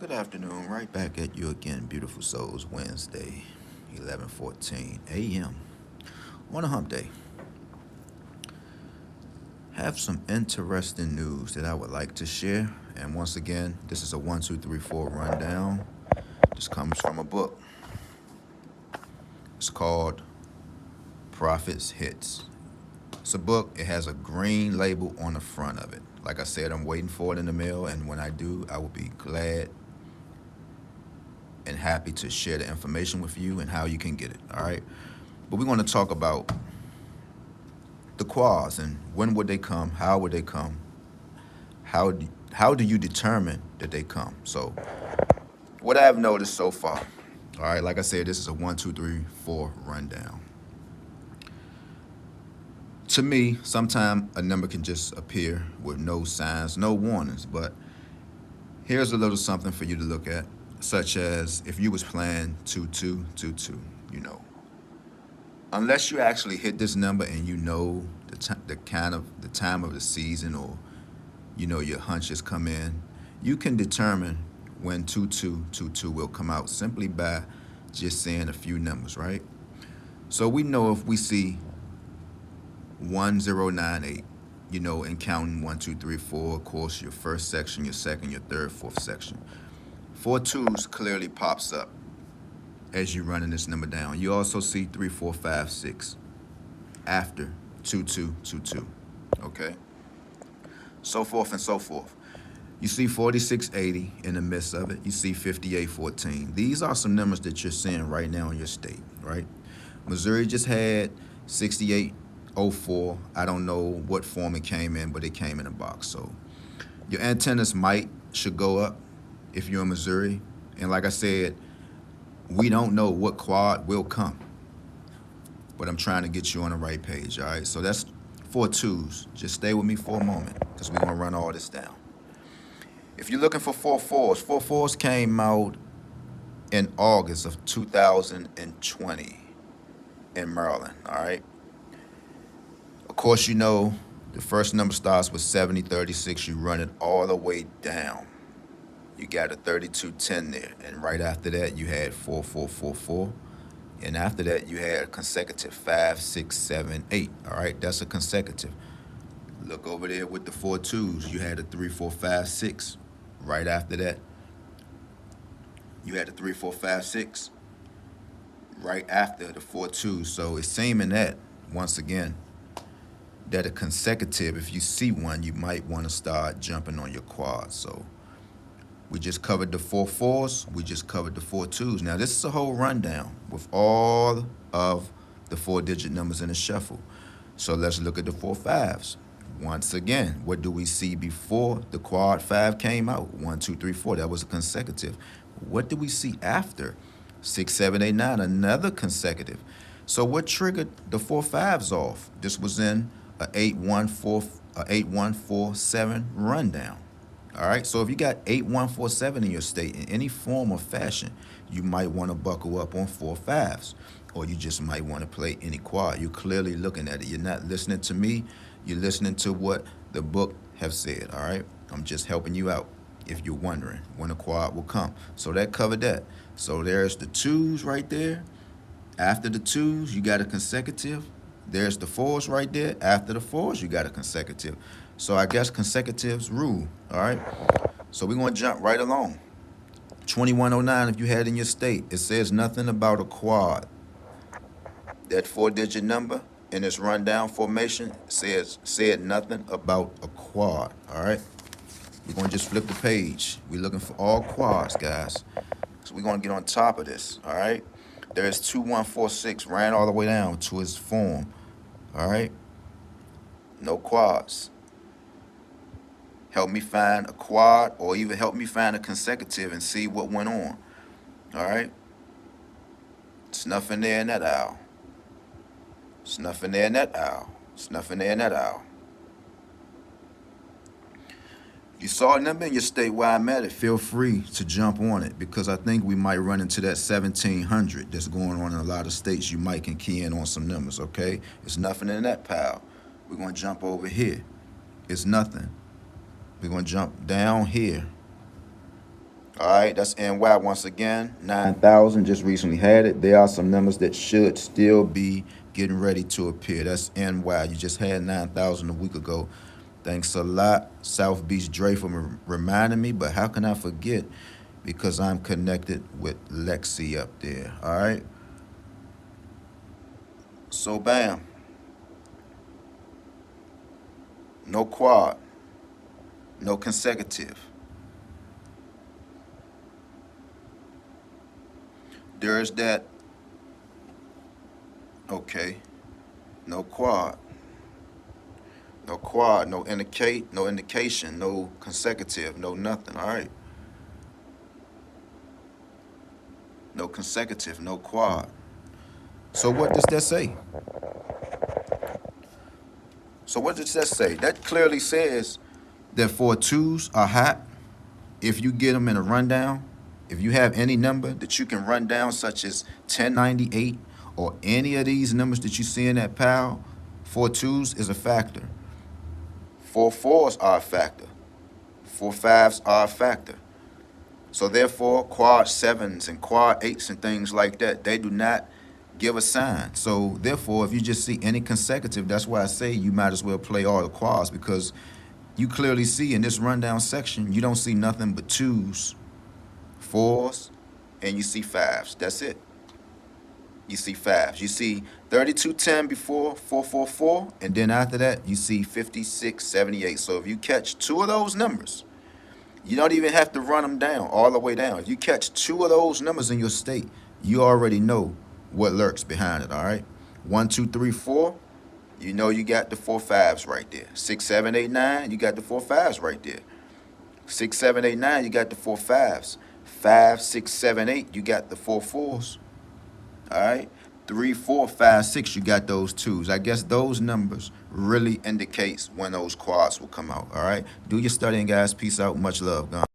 Good afternoon, right back at you again, beautiful souls. Wednesday, 11:14 a.m. on a hump day. Have some interesting news that I would like to share. And once again, this is a 1, 2, 3, 4 rundown. This comes from a book. It's called Prophets Hits. It's a book. It has a green label on the front of it. Like I said, I'm waiting for it in the mail, and when I do, I will be glad and happy to share the information with you and how you can get it. All right. But we're going to talk about the quads and when would they come, how would they come, how do you determine that they come. So what I've noticed so far, all right, like I said, this is a 1, 2, 3, 4 rundown. To me, sometimes a number can just appear with no signs, no warnings. But here's a little something for you to look at, such as if you was playing 2, 2, 2, 2, you know. Unless you actually hit this number and you know the kind of the time of the season, or you know your hunches come in, you can determine when 2222 will come out simply by just saying a few numbers, right? So we know if we see 1098, you know, and counting 1, 2, 3, 4, of course, your first section, your second, your third, fourth section. 4 2s clearly pops up as you're running this number down. You also see 3, 4, 5, 6 after 2222. Okay? So forth and so forth. You see 4680 in the midst of it. You see 5814. These are some numbers that you're seeing right now in your state, right? Missouri just had 6804. I don't know what form it came in, but it came in a box. So your antennas should go up if you're in Missouri. And like I said, we don't know what quad will come, but I'm trying to get you on the right page, all right? So that's 4 2s. Just stay with me for a moment because we're going to run all this down. If you're looking for 4 4s, 4 4s came out in August of 2020 in Maryland, all right? Of course, you know the first number starts with 7036. You run it all the way down. You got a 3210 there. And right after that, you had 4444. And after that, you had a consecutive 5, 6, 7, 8. All right, that's a consecutive. Look over there with the 4 2s. You had a 3, 4, 5, 6. Right after that, you had a 3, 4, 5, 6. Right after the 4 2s. So it's seeming that, once again, that a consecutive, if you see one, you might want to start jumping on your quad. So we just covered the 4 4s. We just covered the 4 2s. Now, this is a whole rundown with all of the 4-digit numbers in the shuffle. So let's look at the 4 5s. Once again, what do we see before the quad 5 came out? 1, 2, 3, 4. That was a consecutive. What do we see after? 6, 7, 8, 9. Another consecutive. So what triggered the 4 5s off? This was in a 8147 rundown. All right, so if you got 8147 in your state in any form or fashion, you might want to buckle up on 4 5s, or you just might want to play any quad. You're clearly looking at it. You're not listening to me. You're listening to what the book have said. All right, I'm just helping you out if you're wondering when a quad will come. So that covered that. So there's the 2s right there. After the 2s, you got a consecutive. There's the 4s right there. After the 4s, you got a consecutive. So I guess consecutives rule, all right? So we're going to jump right along. 2109, if you had in your state, it says nothing about a quad. That 4-digit number in this rundown formation said nothing about a quad, all right? We're going to just flip the page. We're looking for all quads, guys. So we're going to get on top of this, all right? There's 2146, ran all the way down to its form, all right? No quads. Help me find a quad, or even help me find a consecutive and see what went on. All right? It's nothing there in that owl. It's nothing there in that owl. It's nothing there in that owl. If you saw a number in your state where I'm at it, feel free to jump on it, because I think we might run into that 1700 that's going on in a lot of states. You might can key in on some numbers, okay? It's nothing in that pile. We're going to jump over here. It's nothing. We're going to jump down here. All right, that's NY once again. 9,000 just recently had it. There are some numbers that should still be getting ready to appear. That's NY. You just had 9,000 a week ago. Thanks a lot, South Beach Dre, for reminding me. But how can I forget? Because I'm connected with Lexi up there. All right. So, bam. No quad. No consecutive. There's that. Okay. No quad. No quad. No indication. No consecutive. No nothing. All right. No consecutive. No quad. So what does that say? So what does that say? That clearly says that four twos are hot if you get them in a rundown. If you have any number that you can run down, such as 1098 or any of these numbers that you see in that pile, four twos is a factor. Four fours are a factor. Four fives are a factor. So therefore, quad sevens and quad eights and things like that, they do not give a sign. So therefore, if you just see any consecutive, that's why I say you might as well play all the quads, because you clearly see in this rundown section, you don't see nothing but twos, fours, and you see fives. That's it. You see fives. You see 3210 before 444, and then after that, you see 5678. So if you catch two of those numbers, you don't even have to run them down all the way down. If you catch two of those numbers in your state, you already know what lurks behind it, all right? 1, 2, 3, 4, you know you got the four fives right there. 6, 7, 8, 9, you got the four fives right there. 6, 7, 8, 9, you got the four fives. 5, 6, 7, 8, you got the four fours. All right? 3, 4, 5, 6, you got those twos. I guess those numbers really indicates when those quads will come out. All right? Do your studying, guys. Peace out. Much love.